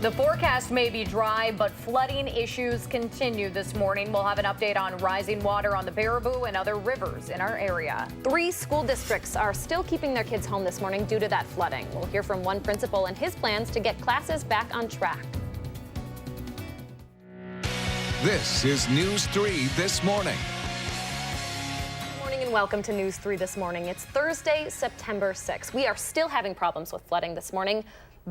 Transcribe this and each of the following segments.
The forecast may be dry, but flooding issues continue this morning. We'll have an update on rising water on the Baraboo and other rivers in our area. 3 school districts are still keeping their kids home this morning due to that flooding. We'll hear from one principal and his plans to get classes back on track. This is News 3 This Morning. Good morning and welcome to News 3 This Morning. It's Thursday, September 6th. We are still having problems with flooding this morning,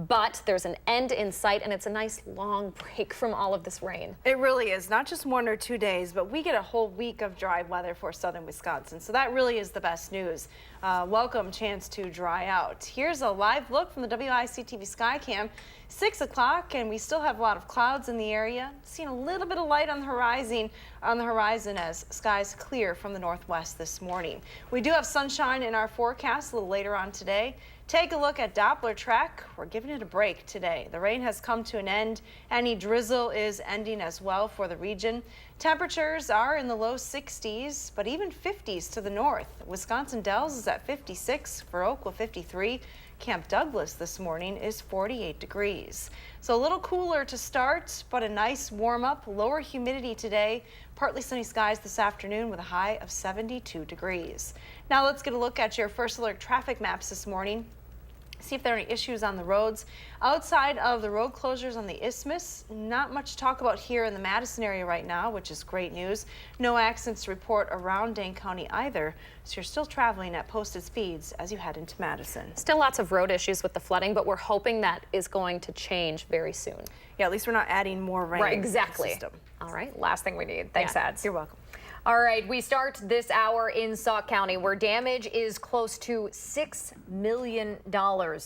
but there's an end in sight, and it's a nice long break from all of this rain. It really is. Not just 1 or 2 days, but we get a whole week of dry weather for southern Wisconsin. So that really is the best news. Welcome chance to dry out. Here's a live look from the WISC-TV Skycam. 6 o'clock, and we still have a lot of clouds in the area. Seeing a little bit of light on the horizon as skies clear from the northwest this morning. We do have sunshine in our forecast a little later on today. Take a look at Doppler track. We're giving it a break today. The rain has come to an end. Any drizzle is ending as well for the region. Temperatures are in the low 60s, but even 50s to the north. Wisconsin Dells is at 56, for Oakville 53. Camp Douglas this morning is 48 degrees. So a little cooler to start, but a nice warm up, lower humidity today. Partly sunny skies this afternoon with a high of 72 degrees. Now let's get a look at your first alert traffic maps this morning. See if there are any issues on the roads. Outside of the road closures on the Isthmus, not much to talk about here in the Madison area right now, which is great news. No accidents to report around Dane County either, so you're still traveling at posted speeds as you head into Madison. Still lots of road issues with the flooding, but we're hoping that is going to change very soon. Yeah, at least we're not adding more rain. Right, exactly. To the system. All right, last thing we need. Thanks, Ads. You're welcome. All right, we start this hour in Sauk County, where damage is close to $6 million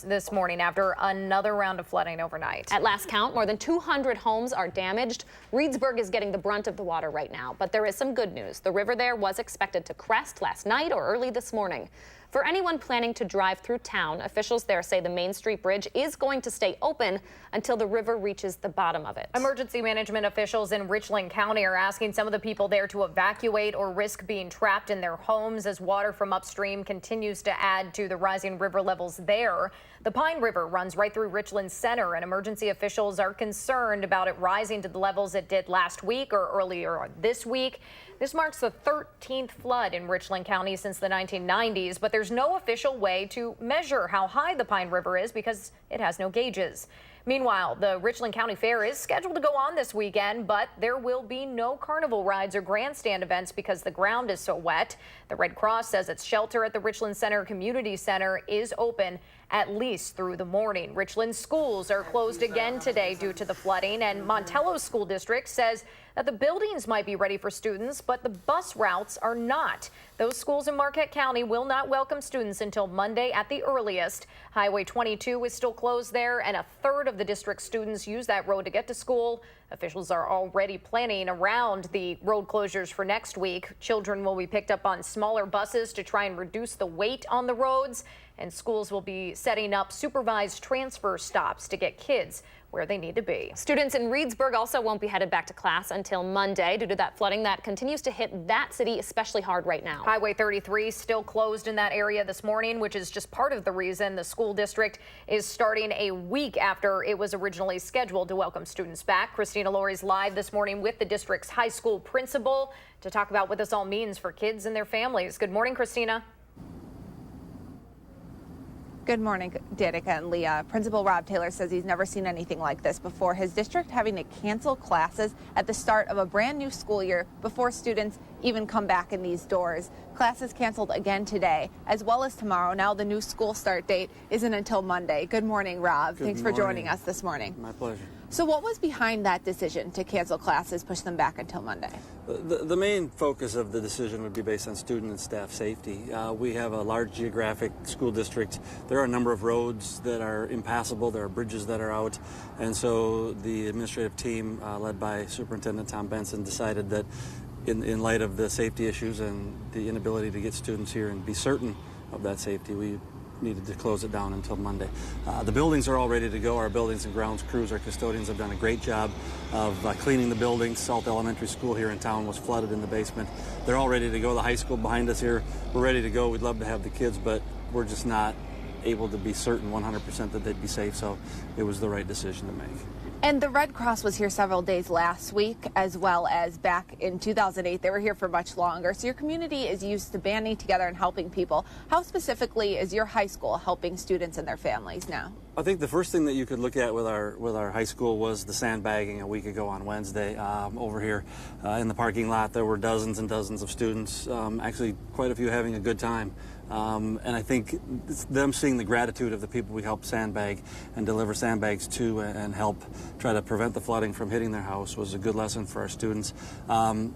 this morning after another round of flooding overnight. At last count, more than 200 homes are damaged. Reedsburg is getting the brunt of the water right now, but there is some good news. The river there was expected to crest last night or early this morning. For anyone planning to drive through town, officials there say the Main Street Bridge is going to stay open until the river reaches the bottom of it. Emergency management officials in Richland County are asking some of the people there to evacuate or risk being trapped in their homes as water from upstream continues to add to the rising river levels there. The Pine River runs right through Richland Center, and emergency officials are concerned about it rising to the levels it did last week or earlier this week. This marks the 13th flood in Richland County since the 1990s, but there's no official way to measure how high the Pine River is because it has no gauges. Meanwhile, the Richland County Fair is scheduled to go on this weekend, but there will be no carnival rides or grandstand events because the ground is so wet. The Red Cross says its shelter at the Richland Center Community Center is open at least through the morning. Richland schools are closed again today due to the flooding, and Montello School District says that the buildings might be ready for students, but the bus routes are not. Those schools in Marquette County will not welcome students until Monday at the earliest. Highway 22 is still closed there, and a third of the district's students use that road to get to school. Officials are already planning around the road closures for next week. Children will be picked up on smaller buses to try and reduce the weight on the roads, and schools will be setting up supervised transfer stops to get kids where they need to be. Students in Reedsburg also won't be headed back to class until Monday due to that flooding that continues to hit that city especially hard right now. Highway 33 still closed in that area this morning, which is just part of the reason the school district is starting a week after it was originally scheduled to welcome students back. Christina Lori's live this morning with the district's high school principal to talk about what this all means for kids and their families. Good morning, Christina. Good morning, Danica and Leah. Principal Rob Taylor says he's never seen anything like this before. His district having to cancel classes at the start of a brand new school year before students even come back in these doors. Classes canceled again today, as well as tomorrow. Now the new school start date isn't until Monday. Good morning, Rob. Thanks for joining us this morning. My pleasure. So what was behind that decision to cancel classes, push them back until Monday? The main focus of the decision would be based on student and staff safety. We have a large geographic school district. There are a number of roads that are impassable. There are bridges that are out. And so the administrative team, led by Superintendent Tom Benson, decided that in light of the safety issues and the inability to get students here and be certain of that safety, we needed to close it down until Monday. The buildings are all ready to go. Our buildings and grounds crews, our custodians have done a great job of cleaning the buildings. Salt Elementary School here in town was flooded in the basement. They're all ready to go. The high school behind us here, we're ready to go. We'd love to have the kids, but we're just not able to be certain 100% that they'd be safe, so it was the right decision to make. And the Red Cross was here several days last week, as well as back in 2008. They were here for much longer. So your community is used to banding together and helping people. How specifically is your high school helping students and their families now? I think the first thing that you could look at with our high school was the sandbagging a week ago on Wednesday. Over here in the parking lot, there were dozens and dozens of students, actually quite a few having a good time. And I think it's them seeing the gratitude of the people we help sandbag and deliver sandbags to and help try to prevent the flooding from hitting their house was a good lesson for our students.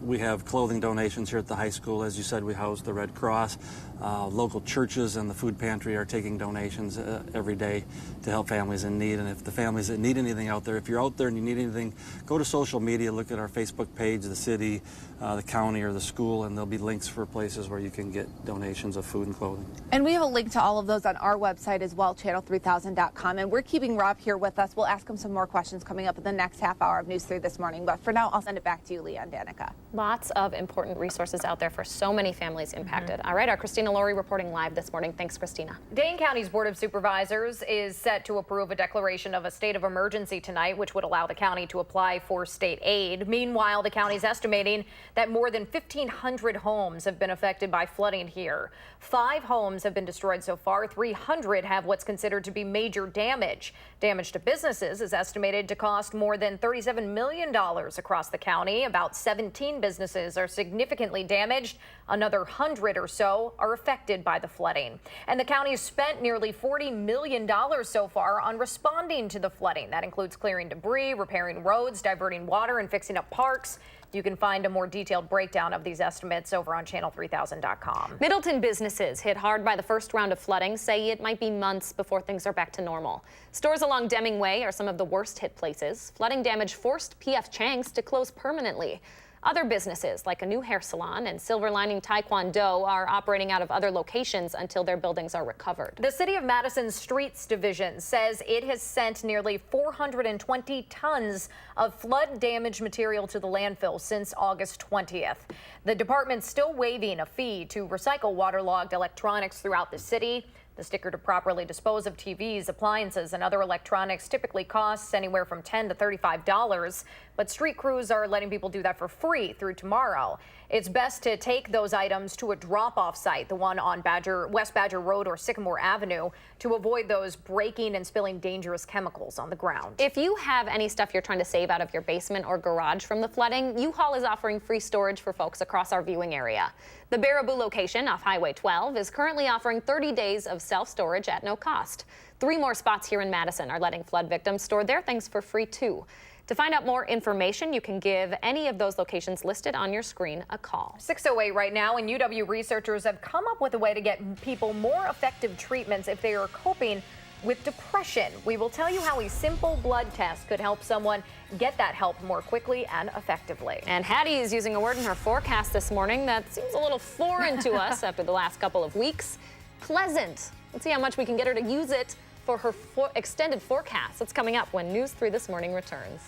We have clothing donations here at the high school. As you said, we house the Red Cross. Local churches and the food pantry are taking donations every day to help families in need. And if the families that need anything out there, if you're out there and you need anything, go to social media, look at our Facebook page, the city, the county, or the school, and there'll be links for places where you can get donations of food and clothing. And we have a link to all of those on our website as well, channel3000.com. And we're keeping Rob here with us. We'll ask him some more questions coming up in the next half hour of News 3 this morning. But for now, I'll send it back to you, Leah and Danica. Lots of important resources out there for so many families impacted. All right, our Christina Laurie reporting live this morning. Thanks, Christina. Dane County's Board of Supervisors is set to approve a declaration of a state of emergency tonight, which would allow the county to apply for state aid. Meanwhile, the county is estimating that more than 1,500 homes have been affected by flooding here. 5 homes have been destroyed so far. 300 have what's considered to be major damage. Damage to businesses is estimated to cost more than $37 million across the county. About 17 businesses are significantly damaged. Another 100 or so are affected by the flooding. And the county has spent nearly $40 million so far on responding to the flooding. That includes clearing debris, repairing roads, diverting water, and fixing up parks. You can find a more detailed breakdown of these estimates over on channel3000.com. Middleton businesses hit hard by the first round of flooding say it might be months before things are back to normal. Stores along Deming Way are some of the worst hit places. Flooding damage forced P.F. Chang's to close permanently. Other businesses, like a new hair salon and Silver Lining Taekwondo, are operating out of other locations until their buildings are recovered. The City of Madison's Streets Division says it has sent nearly 420 tons of flood damage material to the landfill since August 20th. The department's still waiving a fee to recycle waterlogged electronics throughout the city. The sticker to properly dispose of TVs, appliances, and other electronics typically costs anywhere from $10 to $35, but street crews are letting people do that for free through tomorrow. It's best to take those items to a drop-off site, the one on West Badger Road or Sycamore Avenue, to avoid those breaking and spilling dangerous chemicals on the ground. If you have any stuff you're trying to save out of your basement or garage from the flooding, U-Haul is offering free storage for folks across our viewing area. The Baraboo location off Highway 12 is currently offering 30 days of self-storage at no cost. 3 more spots here in Madison are letting flood victims store their things for free too. To find out more information, you can give any of those locations listed on your screen a call. 6:08 right now, and UW researchers have come up with a way to get people more effective treatments if they are coping with depression. We will tell you how a simple blood test could help someone get that help more quickly and effectively. And Hattie is using a word in her forecast this morning that seems a little foreign to us after the last couple of weeks. Pleasant. Let's see how much we can get her to use it for her extended forecast. That's coming up when News 3 This Morning returns.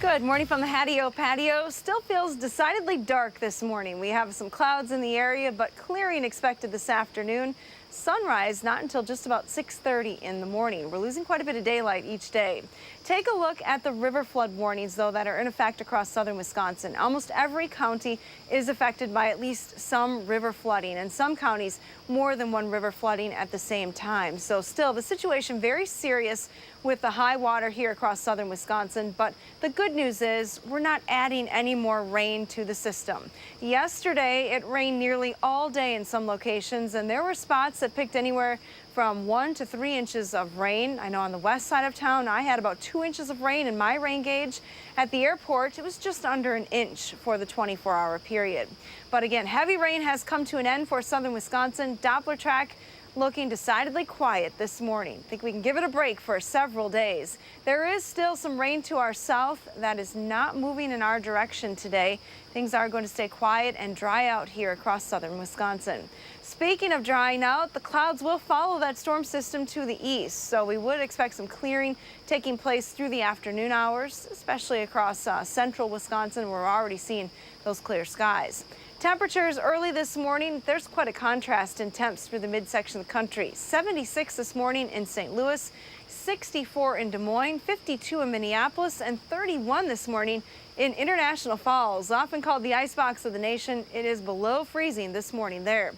Good morning from the patio. Still feels decidedly dark this morning. We have some clouds in the area, but clearing expected this afternoon. Sunrise not until just about 6:30 in the morning. We're losing quite a bit of daylight each day. Take a look at the river flood warnings, though, that are in effect across southern Wisconsin. Almost every county is affected by at least some river flooding, and some counties more than one river flooding at the same time. So still, the situation very serious with the high water here across southern Wisconsin. But the good news is we're not adding any more rain to the system. Yesterday, it rained nearly all day in some locations, and there were spots that picked anywhere from 1 to 3 inches of rain. I know on the west side of town, I had about 2 inches of rain in my rain gauge. At the airport, it was just under an inch for the 24-hour period. But again, heavy rain has come to an end for southern Wisconsin. Doppler track looking decidedly quiet this morning. I think we can give it a break for several days. There is still some rain to our south that is not moving in our direction today. Things are going to stay quiet and dry out here across southern Wisconsin. Speaking of drying out, the clouds will follow that storm system to the east, so we would expect some clearing taking place through the afternoon hours, especially across central Wisconsin. We're already seeing those clear skies. Temperatures early this morning, there's quite a contrast in temps through the midsection of the country. 76 this morning in St. Louis, 64 in Des Moines, 52 in Minneapolis, and 31 this morning in International Falls. Often called the icebox of the nation, it is below freezing this morning there.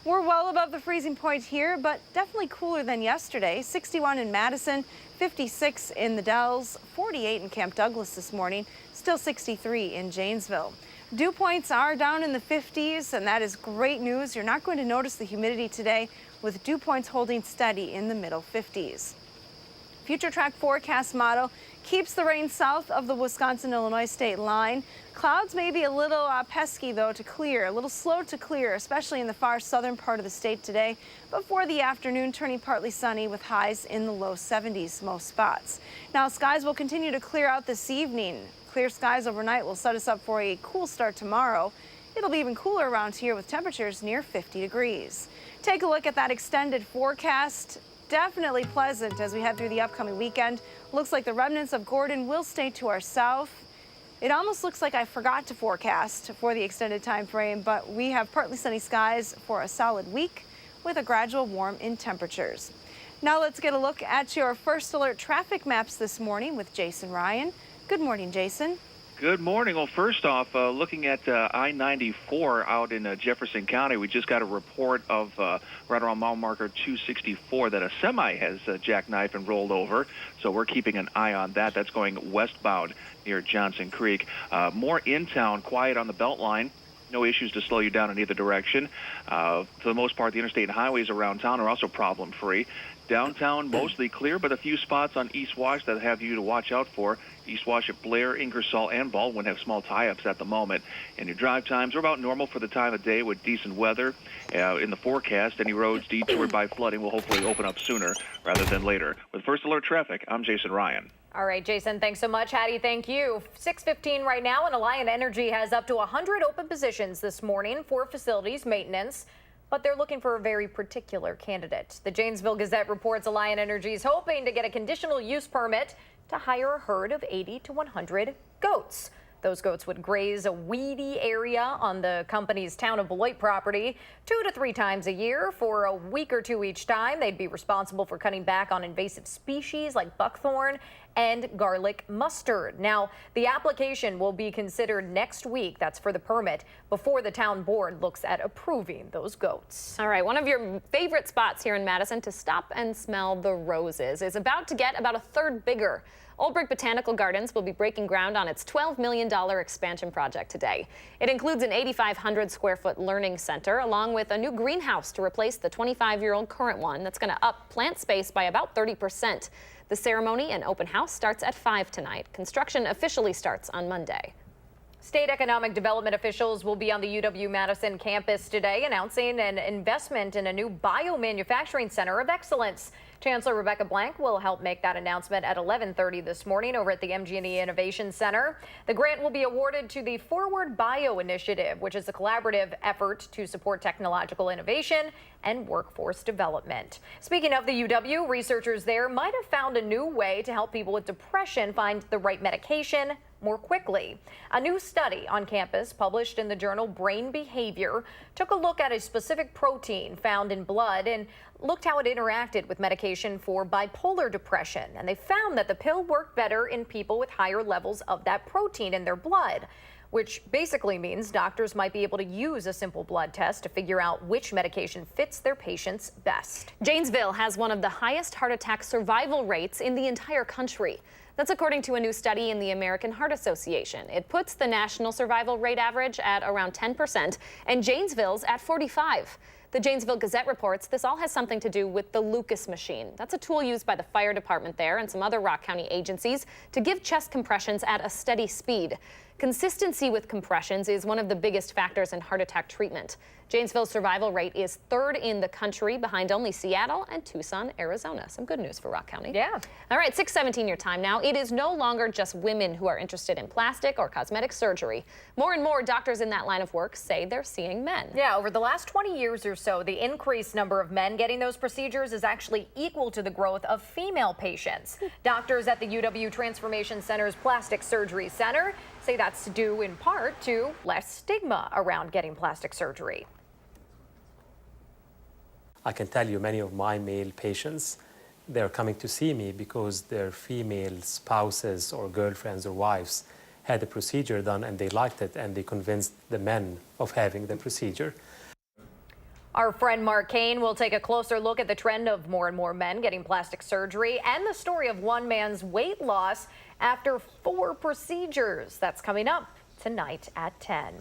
We're well above the freezing point here, but definitely cooler than yesterday. 61 in Madison, 56 in the Dells, 48 in Camp Douglas this morning, still 63 in Janesville. Dew points are down in the 50s, and that is great news. You're not going to notice the humidity today, with dew points holding steady in the middle 50s. Future track forecast model keeps the rain south of the Wisconsin-Illinois state line. Clouds may be a little pesky, though, to clear, a little slow to clear, especially in the far southern part of the state today. Before the afternoon, turning partly sunny with highs in the low 70s most spots. Now, skies will continue to clear out this evening. Clear skies overnight will set us up for a cool start tomorrow. It'll be even cooler around here with temperatures near 50 degrees. Take a look at that extended forecast. Definitely pleasant as we head through the upcoming weekend. Looks like the remnants of Gordon will stay to our south. It almost looks like I forgot to forecast for the extended time frame, but we have partly sunny skies for a solid week with a gradual warm in temperatures. Now let's get a look at your first alert traffic maps this morning with Jason Ryan. Good morning, Jason. Good morning. Well, first off, looking at I-94 out in Jefferson County, we just got a report of right around mile marker 264 that a semi has jackknifed and rolled over. So we're keeping an eye on that. That's going westbound near Johnson Creek. More in town, quiet on the Beltline. No issues to slow you down in either direction. For the most part, the interstate and highways around town are also problem-free. Downtown, mostly clear, but a few spots on East Wash that have you to watch out for. East Wash at Blair, Ingersoll, and Baldwin have small tie-ups at the moment. And your drive times are about normal for the time of day with decent weather. In the forecast, any roads detoured by flooding will hopefully open up sooner rather than later. With First Alert Traffic, I'm Jason Ryan. All right, Jason, thanks so much. Hattie, thank you. 6:15 right now, and Alliant Energy has up to 100 open positions this morning for facilities maintenance, but they're looking for a very particular candidate. The Janesville Gazette reports Alliant Energy is hoping to get a conditional use permit to hire a herd of 80 to 100 goats. Those goats would graze a weedy area on the company's Town of Beloit property 2 to 3 times a year for a week or two each time. They'd be responsible for cutting back on invasive species like buckthorn and garlic mustard. Now, the application will be considered next week. That's for the permit before the town board looks at approving those goats. All right, one of your favorite spots here in Madison to stop and smell the roses is about to get about a third bigger. Old Brick Botanical Gardens will be breaking ground on its $12 million expansion project today. It includes an 8,500 square foot learning center along with a new greenhouse to replace the 25-year-old current one that's going to up plant space by about 30%. The ceremony and open house starts at 5 tonight. Construction officially starts on Monday. State economic development officials will be on the UW-Madison campus today announcing an investment in a new biomanufacturing center of excellence. Chancellor Rebecca Blank will help make that announcement at 11:30 this morning over at the MG&E Innovation Center. The grant will be awarded to the Forward Bio Initiative, which is a collaborative effort to support technological innovation and workforce development. Speaking of the UW, researchers there might have found a new way to help people with depression find the right medication more quickly. A new study on campus published in the journal Brain Behavior took a look at a specific protein found in blood and looked how it interacted with medication for bipolar depression. And they found that the pill worked better in people with higher levels of that protein in their blood, which basically means doctors might be able to use a simple blood test to figure out which medication fits their patients best. Janesville has one of the highest heart attack survival rates in the entire country. That's according to a new study in the American Heart Association. It puts the national survival rate average at around 10% and Janesville's at 45%. The Janesville Gazette reports this all has something to do with the Lucas machine. That's a tool used by the fire department there and some other Rock County agencies to give chest compressions at a steady speed. Consistency with compressions is one of the biggest factors in heart attack treatment. Janesville's survival rate is third in the country, behind only Seattle and Tucson, Arizona. Some good news for Rock County. Yeah. All right, 6:17 your time now. It is no longer just women who are interested in plastic or cosmetic surgery. More and more doctors in that line of work say they're seeing men. Yeah, over the last 20 years or so, the increased number of men getting those procedures is actually equal to the growth of female patients. Doctors at the UW Transformation Center's Plastic Surgery Center say that's due in part to less stigma around getting plastic surgery. I can tell you many of my male patients, they're coming to see me because their female spouses or girlfriends or wives had the procedure done and they liked it and they convinced the men of having the procedure. Our friend Mark Kane will take a closer look at the trend of more and more men getting plastic surgery and the story of one man's weight loss after 4 procedures. That's coming up tonight at 10.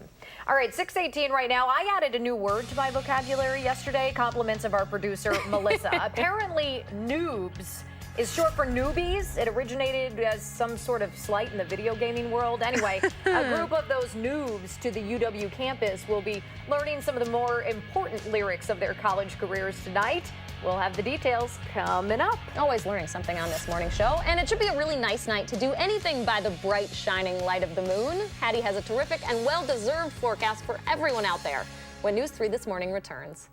All right, 6:18 right now. I added a new word to my vocabulary yesterday. Compliments of our producer, Melissa. Apparently, noobs is short for newbies. It originated as some sort of slight in the video gaming world. Anyway, a group of those noobs to the UW campus will be learning some of the more important lyrics of their college careers tonight. We'll have the details coming up. Always learning something on this morning show, and it should be a really nice night to do anything by the bright, shining light of the moon. Hattie has a terrific and well-deserved forecast for everyone out there when News 3 This Morning returns.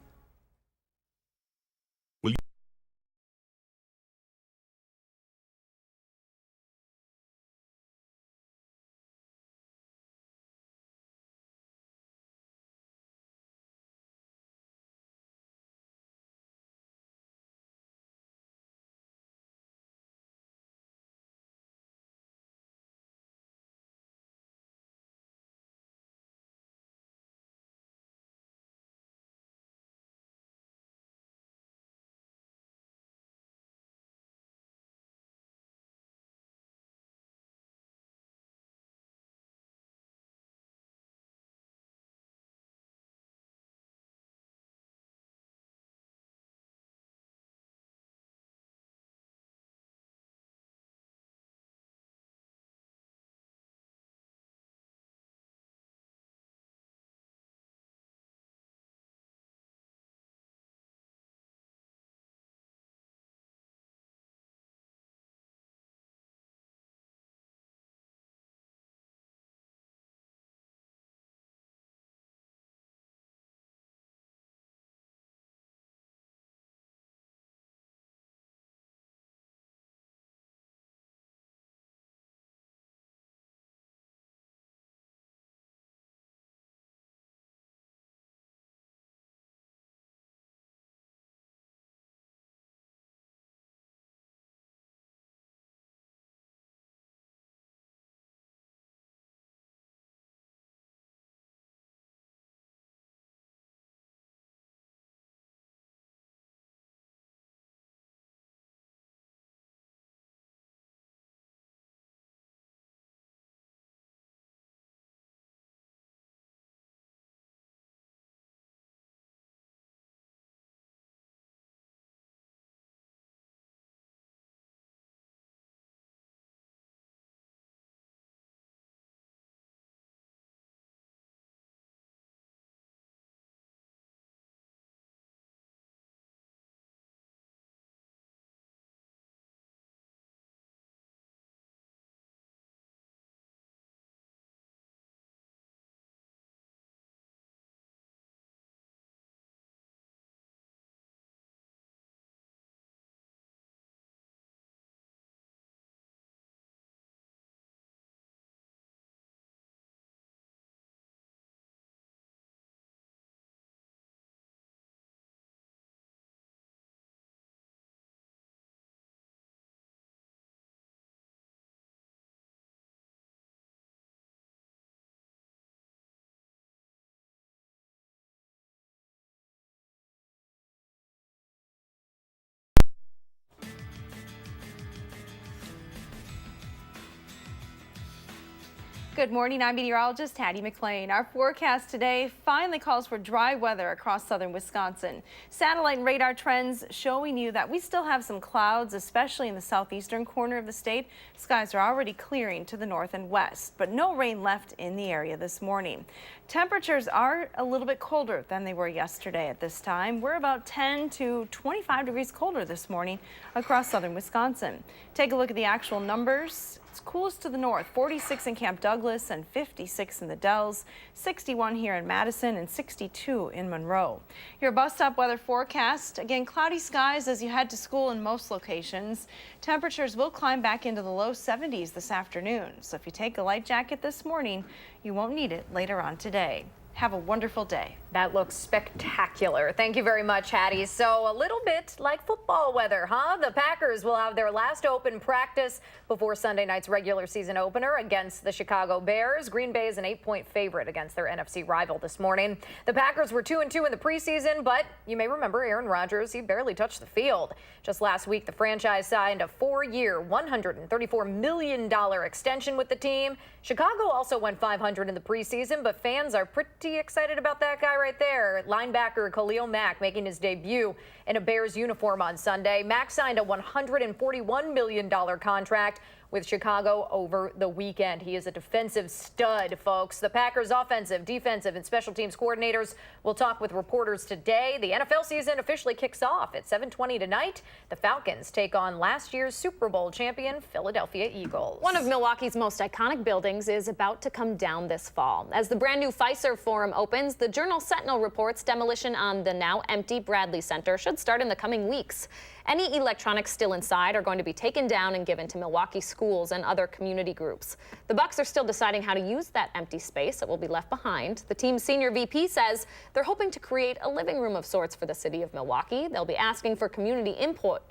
Good morning, I'm meteorologist Hattie McLean. Our forecast today finally calls for dry weather across southern Wisconsin. Satellite and radar trends showing you that we still have some clouds, especially in the southeastern corner of the state. Skies are already clearing to the north and west, but no rain left in the area this morning. Temperatures are a little bit colder than they were yesterday at this time. We're about 10 to 25 degrees colder this morning across southern Wisconsin. Take a look at the actual numbers. It's coolest to the north, 46 in Camp Douglas and 56 in the Dells, 61 here in Madison and 62 in Monroe. Your bus stop weather forecast, again, cloudy skies as you head to school in most locations. Temperatures will climb back into the low 70s this afternoon. So if you take a light jacket this morning, you won't need it later on today. Have a wonderful day. That looks spectacular. Thank you very much, Hattie. So a little bit like football weather, huh? The Packers will have their last open practice before Sunday night's regular season opener against the Chicago Bears. Green Bay is an 8-point favorite against their NFC rival this morning. The Packers were 2-2 in the preseason, but you may remember Aaron Rodgers, he barely touched the field. Just last week, the franchise signed a 4-year, $134 million extension with the team. Chicago also went 500 in the preseason, but fans are pretty excited about that guy right there. Linebacker Khalil Mack making his debut in a Bears uniform on Sunday. Mack signed a $141 million contract with Chicago over the weekend. He is a defensive stud, folks. The Packers offensive, defensive, and special teams coordinators will talk with reporters today. The NFL season officially kicks off at 7:20 tonight. The Falcons take on last year's Super Bowl champion Philadelphia Eagles. One of Milwaukee's most iconic buildings is about to come down this fall. As the brand new Fiserv Forum opens, the Journal-Sentinel reports demolition on the now empty Bradley Center should start in the coming weeks. Any electronics still inside are going to be taken down and given to Milwaukee schools and other community groups. The Bucks are still deciding how to use that empty space that will be left behind. The team's senior VP says they're hoping to create a living room of sorts for the city of Milwaukee. They'll be asking for community input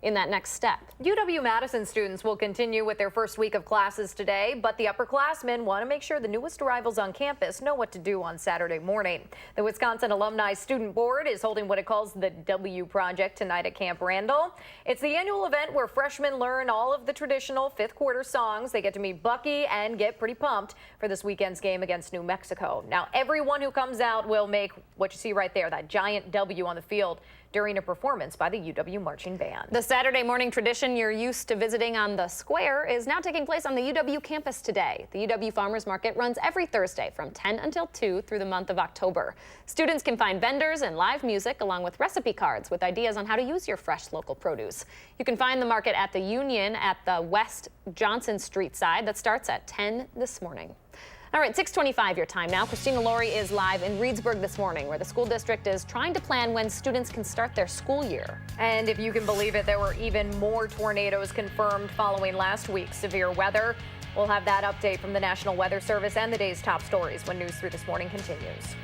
in that next step. UW-Madison students will continue with their first week of classes today, but the upperclassmen want to make sure the newest arrivals on campus know what to do on Saturday morning. The Wisconsin Alumni Student Board is holding what it calls the W Project tonight at Camp Randall. It's the annual event where freshmen learn all of the traditional fifth quarter songs. They get to meet Bucky and get pretty pumped for this weekend's game against New Mexico. Now, everyone who comes out will make what you see right there, that giant W on the field, during a performance by the UW Marching Band. The Saturday morning tradition you're used to visiting on the square is now taking place on the UW campus today. The UW Farmers Market runs every Thursday from 10 until 2 through the month of October. Students can find vendors and live music along with recipe cards with ideas on how to use your fresh local produce. You can find the market at the Union at the West Johnson Street side. That starts at 10 this morning. All right, 6:25 your time now. Christina Laurie is live in Reedsburg this morning, where the school district is trying to plan when students can start their school year. And if you can believe it, there were even more tornadoes confirmed following last week's severe weather. We'll have that update from the National Weather Service and the day's top stories when News 3 This Morning continues.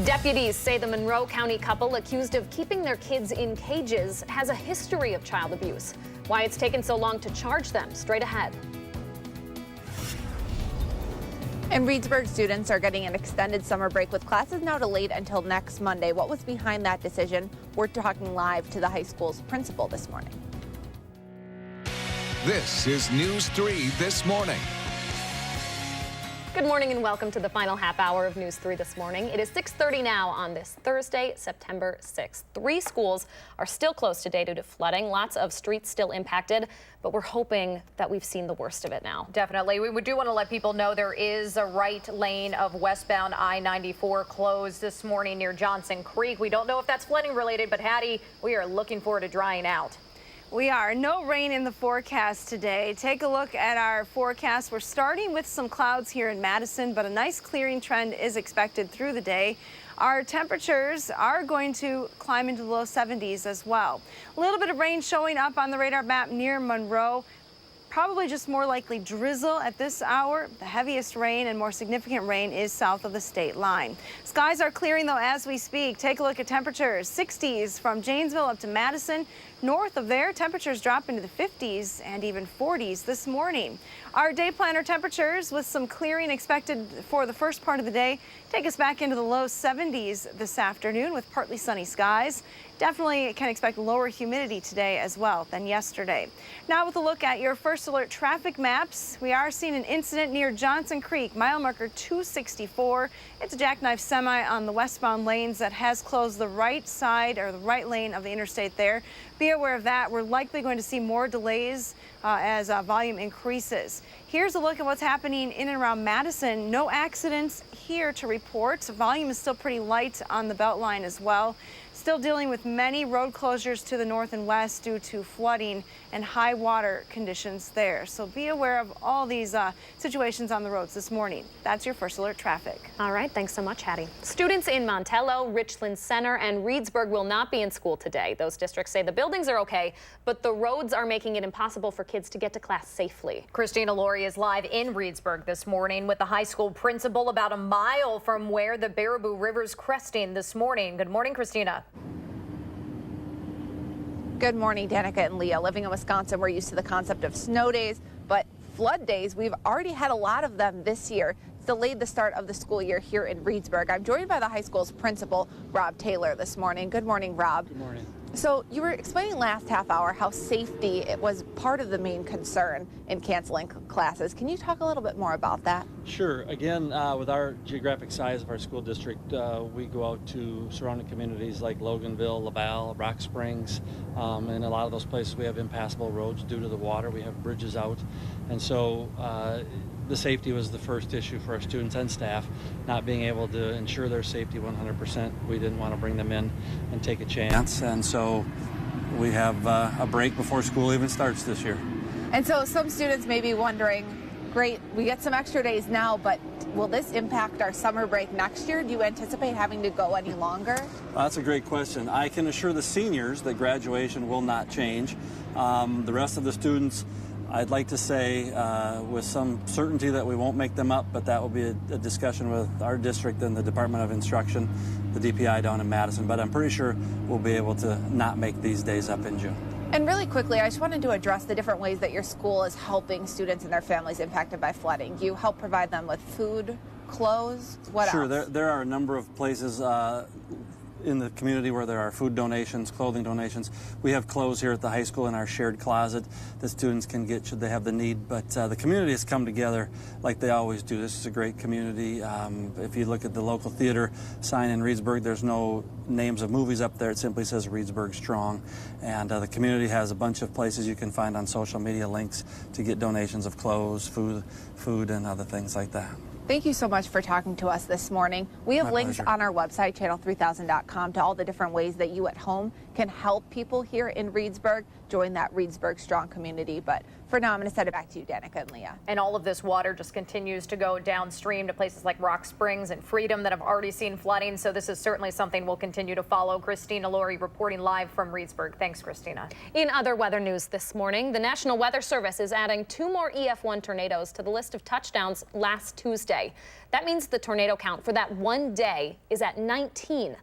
Deputies say the Monroe County couple accused of keeping their kids in cages has a history of child abuse. Why it's taken so long to charge them, straight ahead. And Reedsburg students are getting an extended summer break with classes now delayed until next Monday. What was behind that decision? We're talking live to the high school's principal this morning. This is News 3 This Morning. Good morning and welcome to the final half hour of News 3 this morning. It is 6:30 now on this Thursday, September 6th. 3 schools are still closed today due to flooding. Lots of streets still impacted, but we're hoping that we've seen the worst of it now. Definitely. We do want to let people know there is a right lane of westbound I-94 closed this morning near Johnson Creek. We don't know if that's flooding related, but Hattie, we are looking forward to drying out. We are. No rain in the forecast today. Take a look at our forecast. We're starting with some clouds here in Madison, but a nice clearing trend is expected through the day. Our temperatures are going to climb into the low 70s as well. A little bit of rain showing up on the radar map near Monroe. Probably just more likely drizzle at this hour. The heaviest rain and more significant rain is south of the state line. Skies are clearing though as we speak. Take a look at temperatures. 60s from Janesville up to Madison. North of there, temperatures drop into the 50s and even 40s this morning. Our day planner temperatures with some clearing expected for the first part of the day take us back into the low 70s this afternoon with partly sunny skies. Definitely can expect lower humidity today as well than yesterday. Now with a look at your first alert traffic maps, we are seeing an incident near Johnson Creek, mile marker 264. It's a jackknife semi on the westbound lanes that has closed the right side or the right lane of the interstate there. Be aware of that. We're likely going to see more delays as volume increases. Here's a look at what's happening in and around Madison. No accidents here to report. Volume is still pretty light on the Beltline as well. Still dealing with many road closures to the north and west due to flooding and high water conditions there. So be aware of all these situations on the roads this morning. That's your first alert traffic. All right, thanks so much, Hattie. Students in Montello, Richland Center, and Reedsburg will not be in school today. Those districts say the buildings are okay, but the roads are making it impossible for kids to get to class safely. Christina Laurie is live in Reedsburg this morning with the high school principal about a mile from where the Baraboo River's cresting this morning. Good morning, Christina. Good morning, Danica and Leah. Living in Wisconsin, we're used to the concept of snow days, but flood days, we've already had a lot of them this year. It's delayed the start of the school year here in Reedsburg. I'm joined by the high school's principal, Rob Taylor, this morning. Good morning, Rob. Good morning. So you were explaining last half hour how safety it was part of the main concern in canceling classes. Can you talk a little bit more about that? Sure. Again, with our geographic size of our school district, we go out to surrounding communities like Loganville, Laval, Rock Springs, and a lot of those places we have impassable roads due to the water. We have bridges out, and so the safety was the first issue for our students and staff, not being able to ensure their safety 100%. We didn't want to bring them in and take a chance, and so we have a break before school even starts this year. And so some students may be wondering, great, we get some extra days now, but will this impact our summer break next year? Do you anticipate having to go any longer? Well, that's a great question. I can assure the seniors that graduation will not change. The rest of the students, I'd like to say with some certainty that we won't make them up, but that will be a discussion with our district and the Department of Instruction, the DPI down in Madison. But I'm pretty sure we'll be able to not make these days up in June. And really quickly, I just wanted to address the different ways that your school is helping students and their families impacted by flooding. You help provide them with food, clothes, what Sure, else? there are a number of places in the community where there are food donations, clothing donations. We have clothes here at the high school in our shared closet that students can get should they have the need. But the community has come together like they always do. This is a great community. If you look at the local theater sign in Reedsburg, there's no names of movies up there. It simply says Reedsburg Strong. And the community has a bunch of places you can find on social media links to get donations of clothes, food and other things like that. Thank you so much for talking to us this morning. We have My links pleasure. on our website, channel3000.com, to all the different ways that you at home can help people here in Reedsburg join that Reedsburg Strong community. But For now, I'm going to send it back to you, Danica and Leah. And all of this water just continues to go downstream to places like Rock Springs and Freedom that have already seen flooding. So this is certainly something we'll continue to follow. Christina Laurie reporting live from Reedsburg. Thanks, Christina. In other weather news this morning, the National Weather Service is adding 2 more EF1 tornadoes to the list of touchdowns last Tuesday. That means the tornado count for that one day is at 19.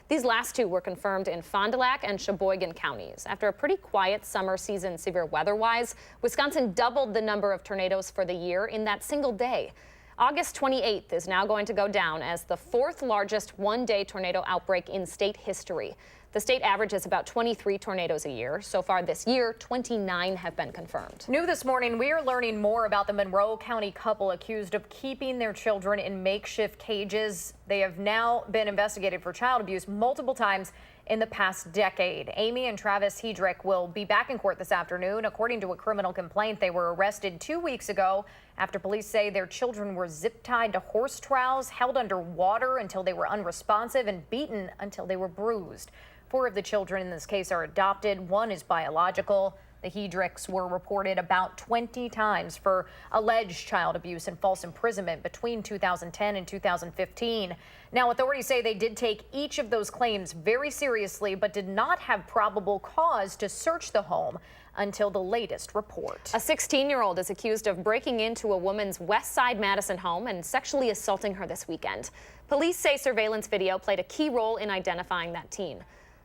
These last 2 were confirmed in Fond du Lac and Sheboygan counties. After a pretty quiet summer season severe weather-wise, Wisconsin doubled the number of tornadoes for the year in that single day. August 28th is now going to go down as the 4th largest one-day tornado outbreak in state history. The state average is about 23 tornadoes a year. So far this year, 29 have been confirmed. New this morning, we are learning more about the Monroe County couple accused of keeping their children in makeshift cages. They have now been investigated for child abuse multiple times in the past decade. Amy and Travis Hedrick will be back in court this afternoon. According to a criminal complaint, they were arrested 2 weeks ago after police say their children were zip-tied to horse trowels, held under water until they were unresponsive, and beaten until they were bruised. 4 of the children in this case are adopted. 1 is biological. The Hedricks were reported about 20 times for alleged child abuse and false imprisonment between 2010 and 2015. Now, authorities say they did take each of those claims very seriously, but did not have probable cause to search the home until the latest report. A 16-year-old is accused of breaking into a woman's West Side Madison home and sexually assaulting her this weekend. Police say surveillance video played a key role in identifying that teen.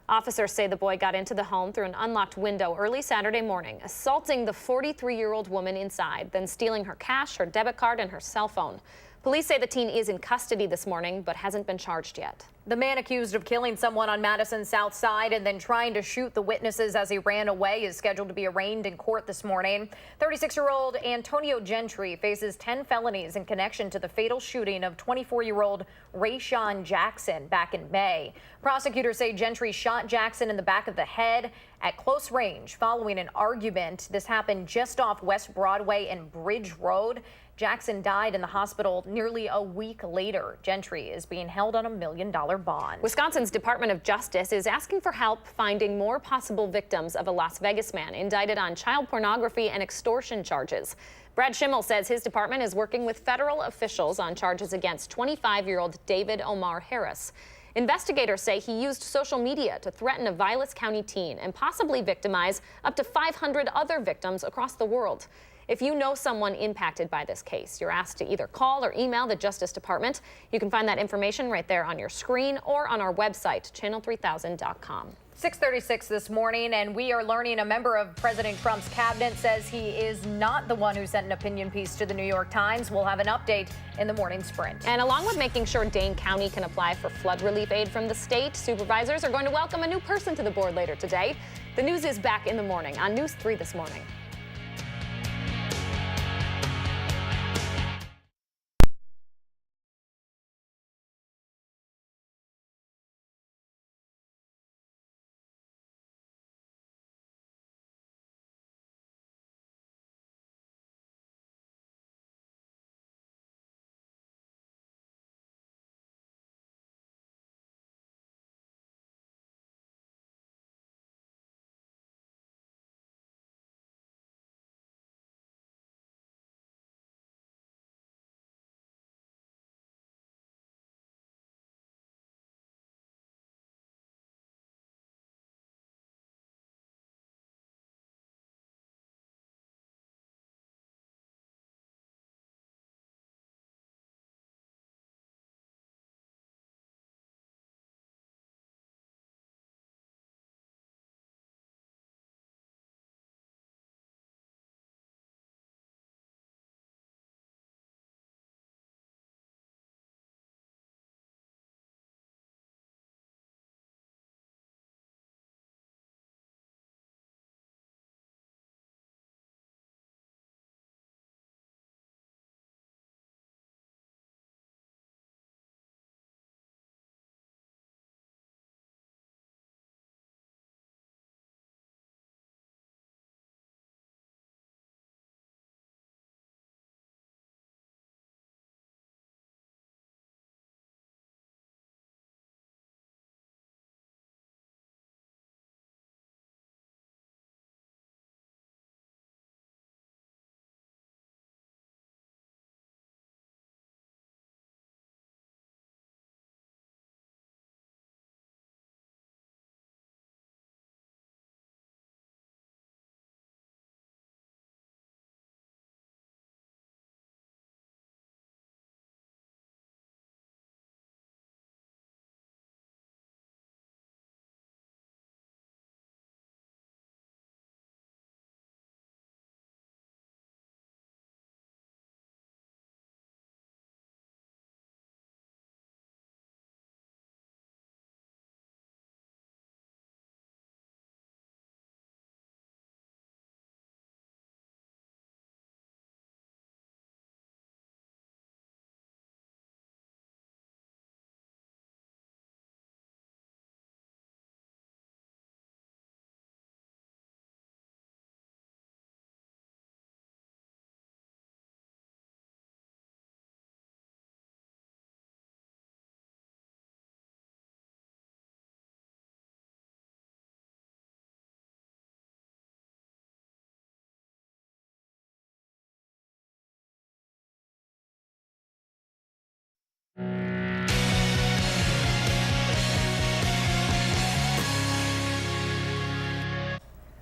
Officers say the boy got into the home through an unlocked window early Saturday morning, assaulting the 43-year-old woman inside, then stealing her cash, her debit card, and her cell phone. Police say the teen is in custody this morning, but hasn't been charged yet. The man accused of killing someone on Madison's South Side and then trying to shoot the witnesses as he ran away is scheduled to be arraigned in court this morning. 36-year-old Antonio Gentry faces 10 felonies in connection to the fatal shooting of 24-year-old Rayshawn Jackson back in May. Prosecutors say Gentry shot Jackson in the back of the head at close range following an argument. This happened just off West Broadway and Bridge Road. Jackson died in the hospital nearly a week later. Gentry is being held on $1 million bond. Wisconsin's Department of Justice is asking for help finding more possible victims of a Las Vegas man indicted on child pornography and extortion charges. Brad Schimmel says his department is working with federal officials on charges against 25-year-old David Omar Harris. Investigators say he used social media to threaten a Vilas County teen and possibly victimize up to 500 other victims across the world. If you know someone impacted by this case, you're asked to either call or email the Justice Department. You can find that information right there on your screen or on our website, channel3000.com. 6:36 this morning, and we are learning a member of President Trump's cabinet says he is not the one who sent an opinion piece to the New York Times. We'll have an update in the morning sprint. And along with making sure Dane County can apply for flood relief aid from the state, supervisors are going to welcome a new person to the board later today. The news is back in the morning on News 3 this morning.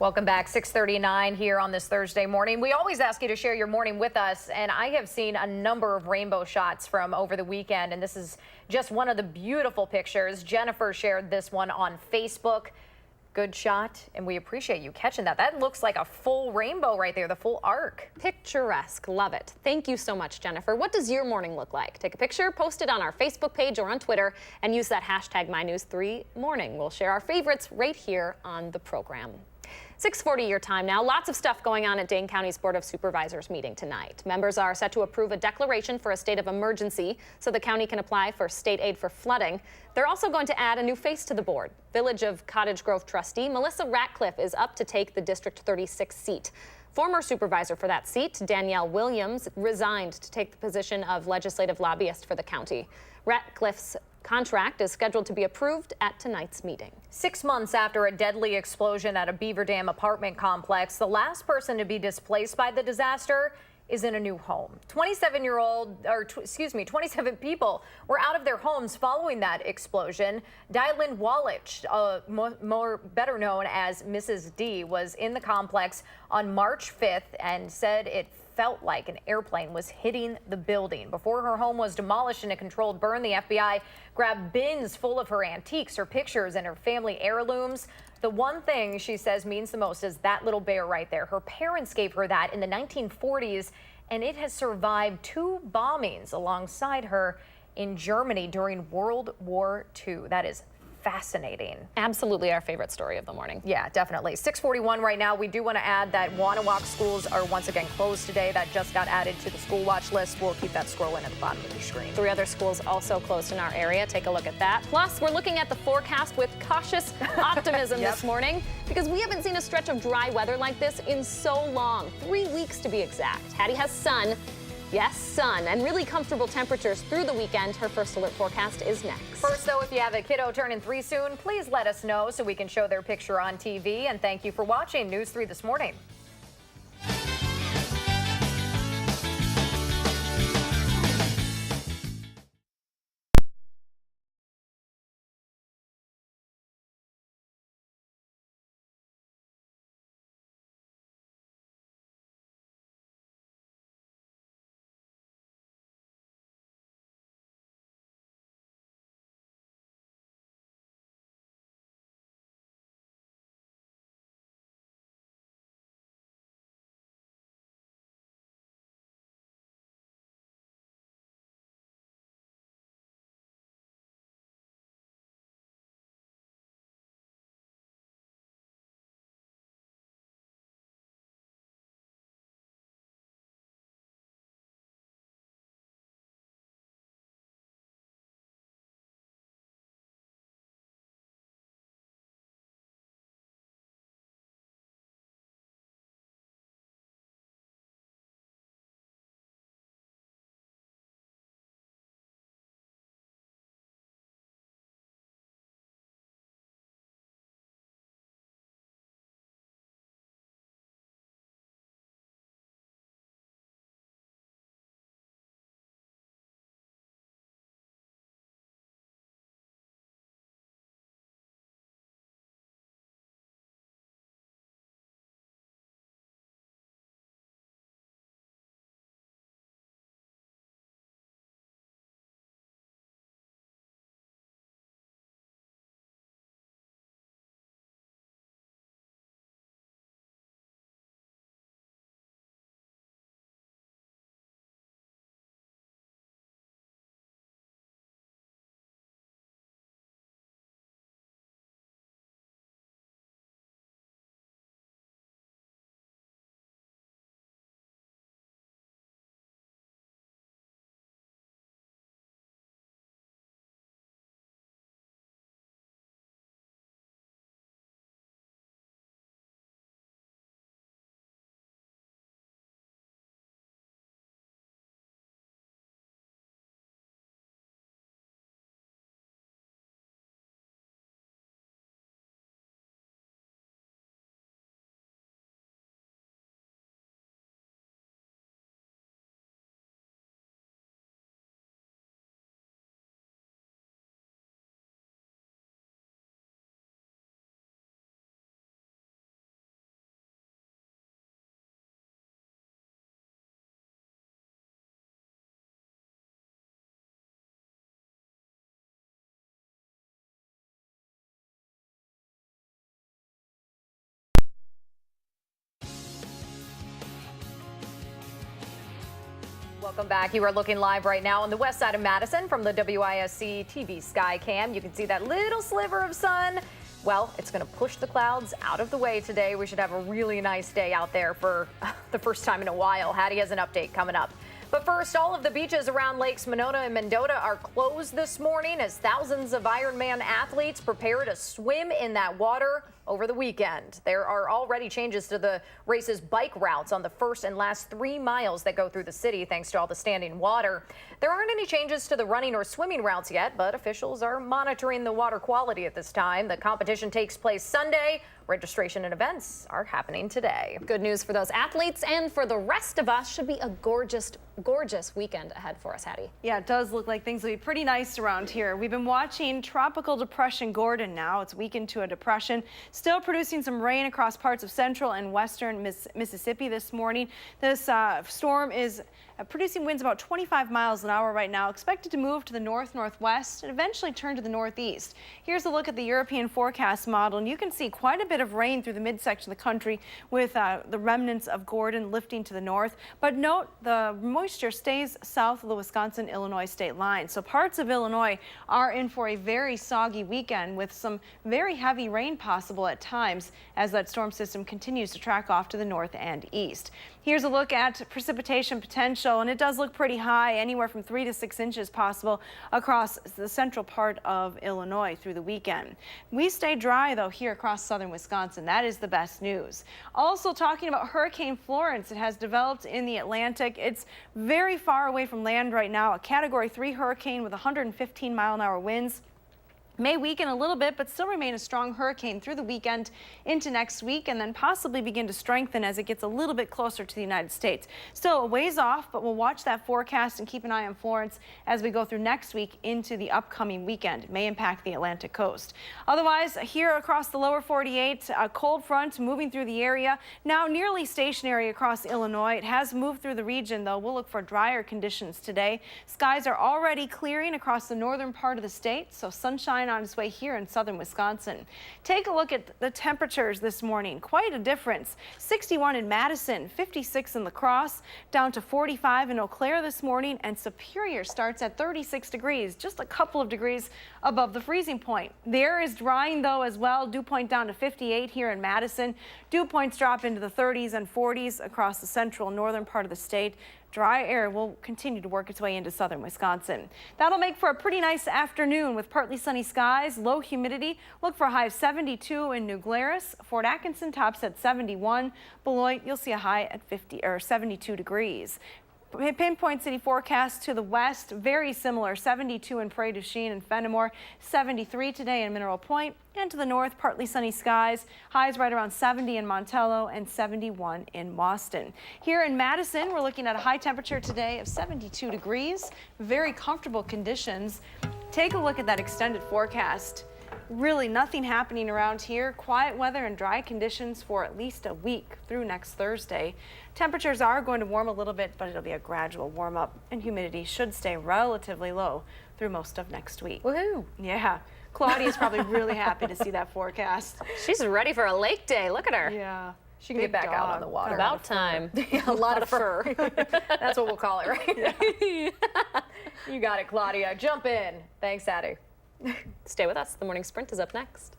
Welcome back. 6:39 here on this Thursday morning. We always ask you to share your morning with us, and I have seen a number of rainbow shots from over the weekend, and this is just one of the beautiful pictures. Jennifer shared this one on Facebook. Good shot, and we appreciate you catching that. That looks like a full rainbow right there, the full arc. Picturesque. Love it. Thank you so much, Jennifer. What does your morning look like? Take a picture, post it on our Facebook page or on Twitter, and use that hashtag MyNews3Morning. We'll share our favorites right here on the program. 6:40 your time now. Lots of stuff going on at Dane County's Board of Supervisors meeting tonight. Members are set to approve a declaration for a state of emergency so the county can apply for state aid for flooding. They're also going to add a new face to the board. Village of Cottage Grove trustee Melissa Ratcliffe is up to take the District 36 seat. Former supervisor for that seat, Danielle Williams, resigned to take the position of legislative lobbyist for the county. Ratcliffe's contract is scheduled to be approved at tonight's meeting. 6 months after a deadly explosion at a Beaver Dam apartment complex, the last person to be displaced by the disaster is in a new home. 27 people were out of their homes following that explosion. Dylan Wallach, better known as Mrs. D, was in the complex on March 5th and said it felt like an airplane was hitting the building. Before her home was demolished in a controlled burn, the FBI grabbed bins full of her antiques, her pictures, and her family heirlooms. The one thing she says means the most is that little bear right there. Her parents gave her that in the 1940s, and it has survived 2 bombings alongside her in Germany during World War II. That is fascinating. Absolutely our favorite story of the morning. Yeah, definitely. 6:41 right now. We do want to add that Wanawak schools are once again closed today. That just got added to the school watch list. We'll keep that scrolling at the bottom of your screen. 3 other schools also closed in our area. Take a look at that. Plus, we're looking at the forecast with cautious optimism this morning because we haven't seen a stretch of dry weather like this in so long. 3 weeks to be exact. Hattie has sun. Yes, sun and really comfortable temperatures through the weekend. Her first alert forecast is next. First, though, if you have a kiddo turning 3 soon, please let us know so we can show their picture on TV. And thank you for watching News 3 This Morning. Welcome back. You are looking live right now on the west side of Madison from the WISC-TV sky cam. You can see that little sliver of sun. Well, it's going to push the clouds out of the way today. We should have a really nice day out there for the first time in a while. Hattie has an update coming up. But first, all of the beaches around Lakes Monona and Mendota are closed this morning as thousands of Ironman athletes prepare to swim in that water over the weekend. There are already changes to the race's bike routes on the first and last 3 miles that go through the city thanks to all the standing water. There aren't any changes to the running or swimming routes yet, but officials are monitoring the water quality at this time. The competition takes place Sunday. Registration and events are happening today. Good news for those athletes, and for the rest of us, should be a gorgeous weekend ahead for us, Hattie. Yeah, it does look like things will be pretty nice around here. We've been watching Tropical Depression Gordon now. It's weakened to a depression, still producing some rain across parts of central and western Mississippi this morning. This storm is producing winds about 25 miles an hour right now, expected to move to the north-northwest and eventually turn to the northeast. Here's a look at the European forecast model, and you can see quite a bit of rain through the midsection of the country with the remnants of Gordon lifting to the north. But note the moisture stays south of the Wisconsin-Illinois state line. So parts of Illinois are in for a very soggy weekend with some very heavy rain possible at times as that storm system continues to track off to the north and east. Here's a look at precipitation potential, and it does look pretty high, anywhere from 3 to 6 inches possible across the central part of Illinois through the weekend. We stay dry, though, here across southern Wisconsin. That is the best news. Also talking about Hurricane Florence, it has developed in the Atlantic. It's very far away from land right now, a Category 3 hurricane with 115-mile-an-hour winds. May weaken a little bit, but still remain a strong hurricane through the weekend into next week, and then possibly begin to strengthen as it gets a little bit closer to the United States. Still a ways off, but we'll watch that forecast and keep an eye on Florence as we go through next week into the upcoming weekend. It may impact the Atlantic coast. Otherwise, here across the lower 48, a cold front moving through the area, now nearly stationary across Illinois. It has moved through the region, though. We'll look for drier conditions today. Skies are already clearing across the northern part of the state, so sunshine on its way here in southern Wisconsin. Take a look at the temperatures this morning. Quite a difference. 61 in Madison, 56 in La Crosse, down to 45 in Eau Claire this morning, and Superior starts at 36 degrees, just a couple of degrees above the freezing point. The air is drying, though, as well. Dew point down to 58 here in Madison. Dew points drop into the 30s and 40s across the central and northern part of the state. Dry air will continue to work its way into southern Wisconsin. That'll make for a pretty nice afternoon with partly sunny skies, low humidity. Look for a high of 72 in New Glarus. Fort Atkinson tops at 71. Beloit, you'll see a high at 72 degrees. Pinpoint City forecast to the west, very similar, 72 in Prairie du Chien and Fenimore, 73 today in Mineral Point, and to the north, partly sunny skies, highs right around 70 in Montello and 71 in Boston. Here in Madison, we're looking at a high temperature today of 72 degrees, very comfortable conditions. Take a look at that extended forecast. Really nothing happening around here. Quiet weather and dry conditions for at least a week through next Thursday. Temperatures are going to warm a little bit, but it'll be a gradual warm up, and humidity should stay relatively low through most of next week. Woohoo! Yeah. Claudia's probably really happy to see that forecast. She's ready for a lake day. Look at her. Yeah. She can get back out on the water. About time. A lot of fur. That's what we'll call it, right? You got it, Claudia. Jump in. Thanks, Hattie. Stay with us. The Morning Sprint is up next.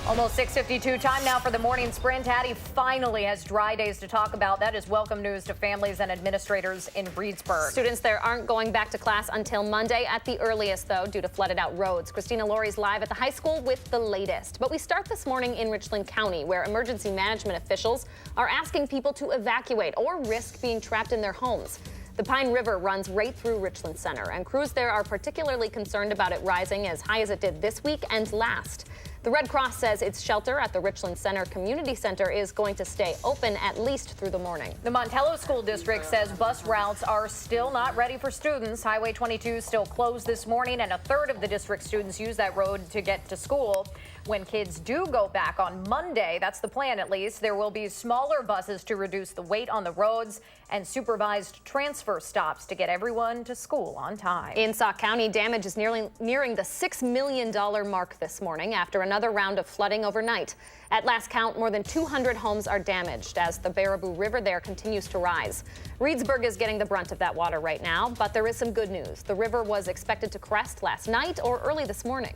Almost 6:52 time now for the morning sprint. Hattie finally has dry days to talk about. That is welcome news to families and administrators in Reedsburg. Students there aren't going back to class until Monday at the earliest, though, due to flooded out roads. Christina Laurie's live at the high school with the latest. But we start this morning in Richland County, where emergency management officials are asking people to evacuate or risk being trapped in their homes. The Pine River runs right through Richland Center, and crews there are particularly concerned about it rising as high as it did this week and last. The Red Cross says its shelter at the Richland Center Community Center is going to stay open at least through the morning. The Montello School District says bus routes are still not ready for students. Highway 22 is still closed this morning, and a third of the district students use that road to get to school. When kids do go back on Monday, that's the plan at least, there will be smaller buses to reduce the weight on the roads and supervised transfer stops to get everyone to school on time. In Sauk County, damage is nearing the $6 million mark this morning after another round of flooding overnight. At last count, more than 200 homes are damaged as the Baraboo River there continues to rise. Reedsburg is getting the brunt of that water right now, but there is some good news. The river was expected to crest last night or early this morning.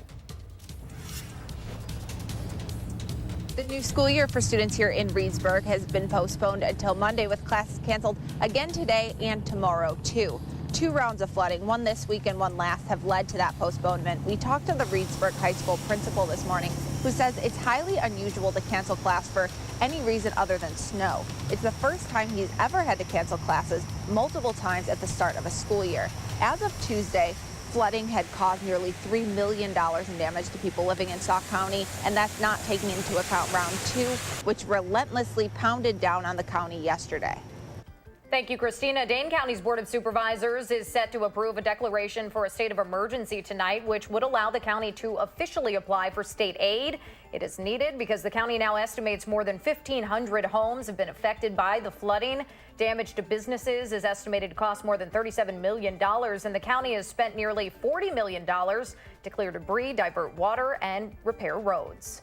The new school year for students here in Reedsburg has been postponed until Monday, with classes canceled again today and tomorrow, too. 2 rounds of flooding, one this week and one last, have led to that postponement. We talked to the Reedsburg High School principal this morning, who says it's highly unusual to cancel class for any reason other than snow. It's the first time he's ever had to cancel classes multiple times at the start of a school year. As of Tuesday, flooding had caused nearly $3 million in damage to people living in Sauk County, and that's not taking into account round 2, which relentlessly pounded down on the county yesterday. Thank you, Christina. Dane County's Board of Supervisors is set to approve a declaration for a state of emergency tonight, which would allow the county to officially apply for state aid. It is needed because the county now estimates more than 1,500 homes have been affected by the flooding. Damage to businesses is estimated to cost more than $37 million, and the county has spent nearly $40 million to clear debris, divert water, and repair roads.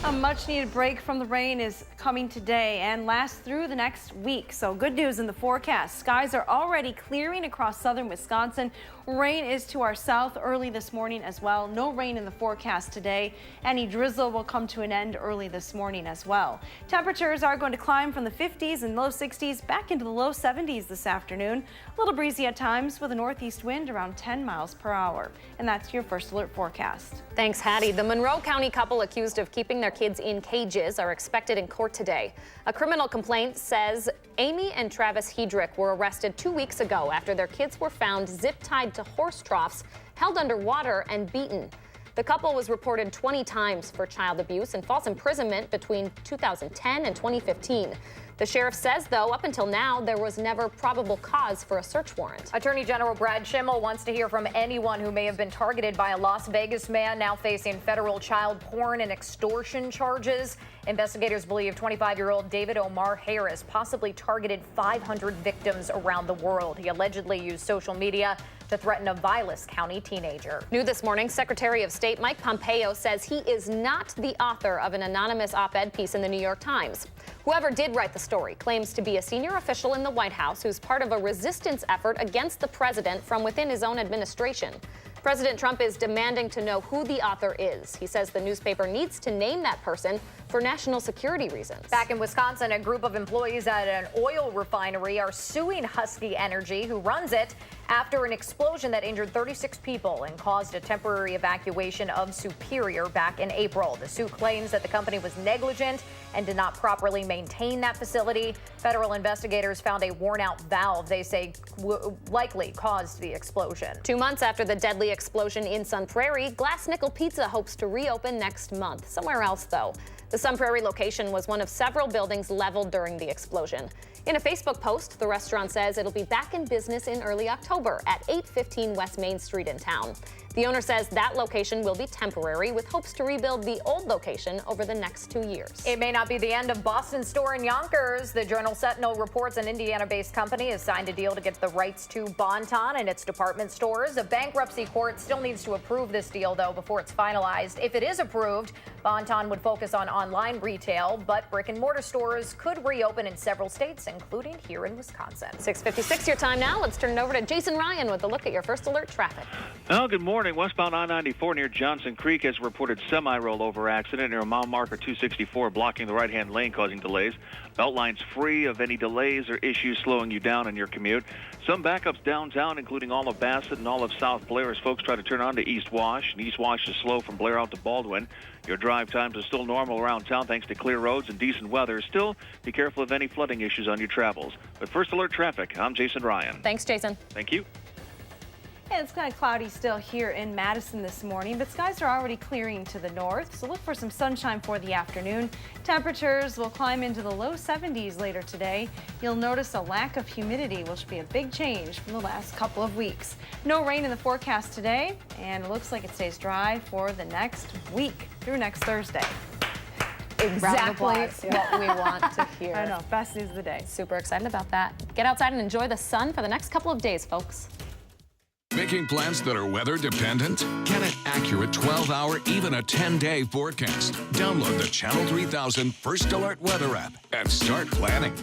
A much-needed break from the rain is coming today and lasts through the next week. So good news in the forecast. Skies are already clearing across southern Wisconsin. Rain is to our south early this morning as well. No rain in the forecast today. Any drizzle will come to an end early this morning as well. Temperatures are going to climb from the 50s and low 60s back into the low 70s this afternoon. A little breezy at times with a northeast wind around 10 miles per hour. And that's your first alert forecast. Thanks, Hattie. The Monroe County couple accused of keeping their kids in cages are expected in court today. A criminal complaint says Amy and Travis Hedrick were arrested 2 weeks ago after their kids were found zip-tied to horse troughs, held underwater, and beaten. The couple was reported 20 times for child abuse and false imprisonment between 2010 and 2015. The sheriff says, though, up until now, there was never probable cause for a search warrant. Attorney General Brad Schimmel wants to hear from anyone who may have been targeted by a Las Vegas man now facing federal child porn and extortion charges. Investigators believe 25-year-old David Omar Harris possibly targeted 500 victims around the world. He allegedly used social media to threaten a Vilas County teenager. New this morning, Secretary of State Mike Pompeo says he is not the author of an anonymous op-ed piece in the New York Times. Whoever did write the story claims to be a senior official in the White House who's part of a resistance effort against the president from within his own administration. President Trump is demanding to know who the author is. He says the newspaper needs to name that person for national security reasons. Back in Wisconsin, a group of employees at an oil refinery are suing Husky Energy, who runs it, after an explosion that injured 36 people and caused a temporary evacuation of Superior back in April. The suit claims that the company was negligent and did not properly maintain that facility. Federal investigators found a worn-out valve they say likely caused the explosion. 2 months after the deadly explosion in Sun Prairie, Glass Nickel Pizza hopes to reopen next month. Somewhere else, though. The Sun Prairie location was one of several buildings leveled during the explosion. In a Facebook post, the restaurant says it'll be back in business in early October at 815 West Main Street in town. The owner says that location will be temporary, with hopes to rebuild the old location over the next 2 years. It may not be the end of Boston's store in Yonkers. The Journal-Sentinel reports an Indiana-based company has signed a deal to get the rights to Bon-Ton and its department stores. A bankruptcy court still needs to approve this deal, though, before it's finalized. If it is approved, Bon-Ton would focus on online retail, but brick-and-mortar stores could reopen in several states, including here in Wisconsin. 6:56 your time now. Let's turn it over to Jason Ryan with a look at your first alert traffic. Well, good morning. morning. Westbound I-94 near Johnson Creek has reported semi-rollover accident near mile marker 264, blocking the right-hand lane, causing delays. Beltline's free of any delays or issues slowing you down in your commute. Some backups downtown, including all of Bassett and all of South Blair, as folks try to turn on to East Wash. And East Wash is slow from Blair out to Baldwin. Your drive times are still normal around town thanks to clear roads and decent weather. Still, be careful of any flooding issues on your travels. But First Alert Traffic, I'm Jason Ryan. Thanks, Jason. Thank you. Yeah, it's kind of cloudy still here in Madison this morning, but skies are already clearing to the north, so look for some sunshine for the afternoon. Temperatures will climb into the low 70s later today. You'll notice a lack of humidity, which will be a big change from the last couple of weeks. No rain in the forecast today, and it looks like it stays dry for the next week through next Thursday. Exactly what we want to hear. I know, best news of the day. Super excited about that. Get outside and enjoy the sun for the next couple of days, folks. Making plans that are weather dependent? Get an accurate 12-hour, even a 10-day forecast. Download the Channel 3000 First Alert Weather app and start planning.